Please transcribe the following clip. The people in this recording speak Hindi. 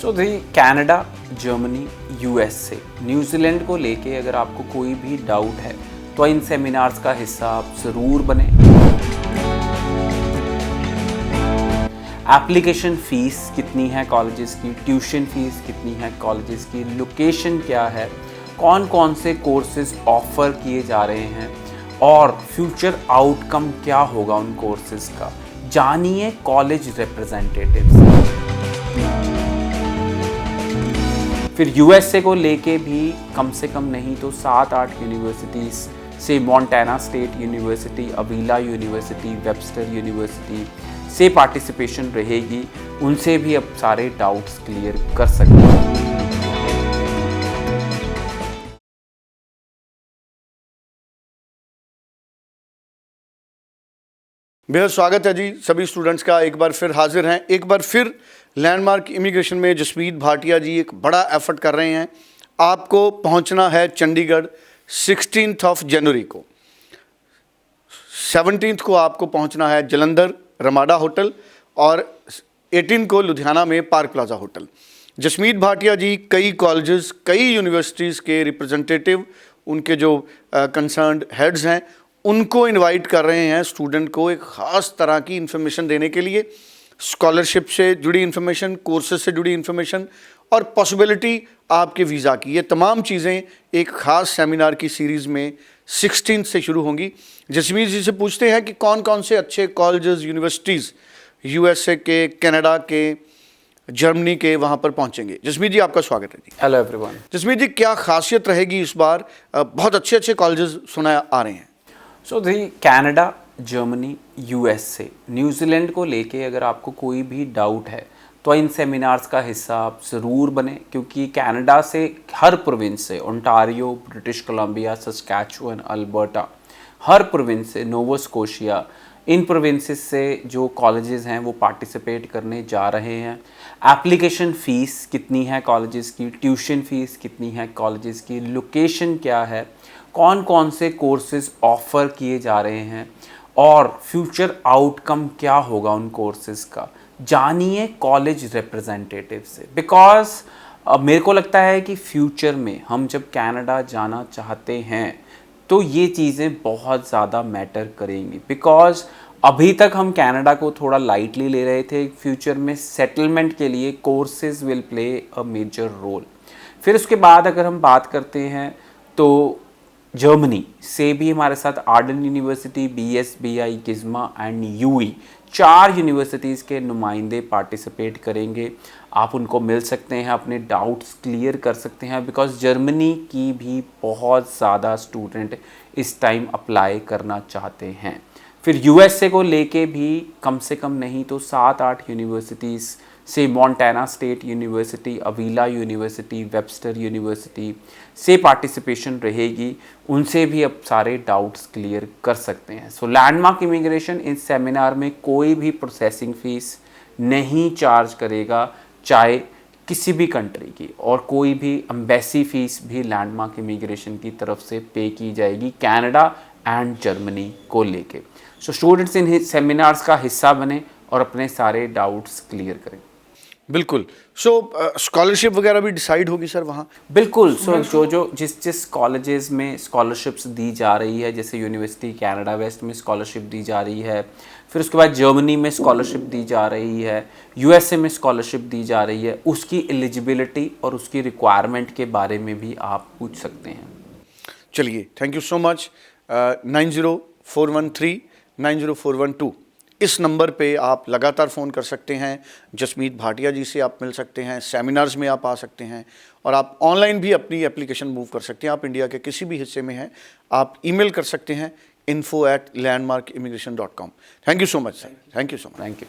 सो दी कनाडा, जर्मनी, यूएसए, न्यूजीलैंड को लेके अगर आपको कोई भी डाउट है तो इन सेमिनार्स का हिस्सा आप ज़रूर बने। एप्लीकेशन फ़ीस कितनी है कॉलेजेस की, ट्यूशन फ़ीस कितनी है कॉलेजेस की, लोकेशन क्या है, कौन कौन से कोर्सेज ऑफ़र किए जा रहे हैं और फ्यूचर आउटकम क्या होगा उन कोर्सेज का, जानिए कॉलेज रिप्रेजेंटेटिव्स। फिर यूएसए को लेके भी कम से कम नहीं तो 7-8 यूनिवर्सिटीज़ से Montana state university, Avila university, Webster university से पार्टिसिपेशन रहेगी, उनसे भी अब सारे डाउट्स क्लियर कर सकते हैं। बेहद स्वागत है जी सभी स्टूडेंट्स का। एक बार फिर हाजिर हैं, एक बार फिर लैंडमार्क इमिग्रेशन में जसमीत भाटिया जी एक बड़ा एफर्ट कर रहे हैं। आपको पहुंचना है चंडीगढ़ 16 जनवरी को, 17 को आपको पहुंचना है जलंधर रमाडा होटल और 18 को लुधियाना में park plaza hotel. Jasmeet Bhatia ji कई कॉलेजेस, कई यूनिवर्सिटीज़ के रिप्रेजेंटेटिव, उनके जो कंसर्न्ड हेड्स हैं, उनको इनवाइट कर रहे हैं स्टूडेंट को एक ख़ास तरह की इन्फॉर्मेशन देने के लिए। स्कॉलरशिप से जुड़ी इन्फॉर्मेशन, कोर्सेज से जुड़ी इन्फॉर्मेशन और पॉसिबिलिटी आपके वीज़ा की, ये तमाम चीज़ें एक ख़ास सेमिनार की सीरीज़ में 16 से शुरू होंगी। जसमीत जी से पूछते हैं कि कौन कौन से अच्छे कॉलेजेस, यूनिवर्सिटीज़ यूएसए के, कनाडा के, जर्मनी के वहाँ पर पहुँचेंगे। जसमीत जी आपका स्वागत है जी। Hello everyone. जसमीत जी क्या खासियत रहेगी इस बार? बहुत अच्छे अच्छे कॉलेजेस सुना आ रहे हैं। सो दी कनाडा, जर्मनी, यूएसए, न्यूजीलैंड को लेके अगर आपको कोई भी डाउट है तो इन सेमिनार्स का हिस्सा आप ज़रूर बने, क्योंकि कनाडा से हर प्रोविंस से, Ontario, British Columbia, Saskatchewan, Alberta, हर प्रोविंस से, नोवा स्कोशिया, इन प्रोविंसेस से जो कॉलेजेस हैं वो पार्टिसिपेट करने जा रहे हैं। एप्लीकेशन फ़ीस कितनी है कॉलेजेस की, ट्यूशन फ़ीस कितनी है कॉलेजेस की, लोकेशन क्या है, कौन कौन से कोर्सेज ऑफ़र किए जा रहे हैं और फ्यूचर आउटकम क्या होगा उन कोर्सेज का, जानिए कॉलेज रिप्रेजेंटेटिव से। बिकॉज मेरे को लगता है कि फ्यूचर में हम जब कनाडा जाना चाहते हैं तो ये चीज़ें बहुत ज़्यादा मैटर करेंगी। बिकॉज अभी तक हम कनाडा को थोड़ा लाइटली ले रहे थे, फ्यूचर में सेटलमेंट के लिए courses will play a major role. फिर उसके बाद अगर हम बात करते हैं तो जर्मनी से भी हमारे साथ Arden university, BSBI, GISMA and UE, 4 universities के नुमाइंदे पार्टिसिपेट करेंगे। आप उनको मिल सकते हैं, अपने डाउट्स क्लियर कर सकते हैं, बिकॉज जर्मनी की भी बहुत ज़्यादा स्टूडेंट इस टाइम अप्लाई करना चाहते हैं। फिर यूएसए को लेके भी कम से कम नहीं तो 7-8 यूनिवर्सिटीज़ से Montana state university, Avila university, Webster university से पार्टिसिपेशन रहेगी, उनसे भी अब सारे डाउट्स क्लियर कर सकते हैं। सो लैंडमार्क इमिग्रेशन इस सेमिनार में कोई भी प्रोसेसिंग फ़ीस नहीं चार्ज करेगा, चाहे किसी भी कंट्री की, और कोई भी एम्बेसी फ़ीस भी लैंडमार्क इमिग्रेशन की तरफ से पे की जाएगी कनाडा एंड जर्मनी को लेके। सो स्टूडेंट्स इन सेमिनार्स का हिस्सा बने और अपने सारे डाउट्स क्लियर करें। बिल्कुल। सो स्कॉलरशिप वगैरह भी डिसाइड होगी सर वहाँ? बिल्कुल। सो जो जिस कॉलेजेस में स्कॉलरशिप्स दी जा रही है, जैसे यूनिवर्सिटी कनाडा वेस्ट में स्कॉलरशिप दी जा रही है, फिर उसके बाद जर्मनी में स्कॉलरशिप दी जा रही है, यूएसए में स्कॉलरशिप दी जा रही है, उसकी एलिजिबिलिटी और उसकी रिक्वायरमेंट के बारे में भी आप पूछ सकते हैं। चलिए, थैंक यू सो मच। 9041390412 इस नंबर पे आप लगातार फ़ोन कर सकते हैं। जसमीत भाटिया जी से आप मिल सकते हैं, सेमिनार्स में आप आ सकते हैं और आप ऑनलाइन भी अपनी एप्लीकेशन मूव कर सकते हैं। आप इंडिया के किसी भी हिस्से में हैं, आप ईमेल कर सकते हैं info@landmarkimmigration.com। Thank you so much sir, thank you so much. Thank you.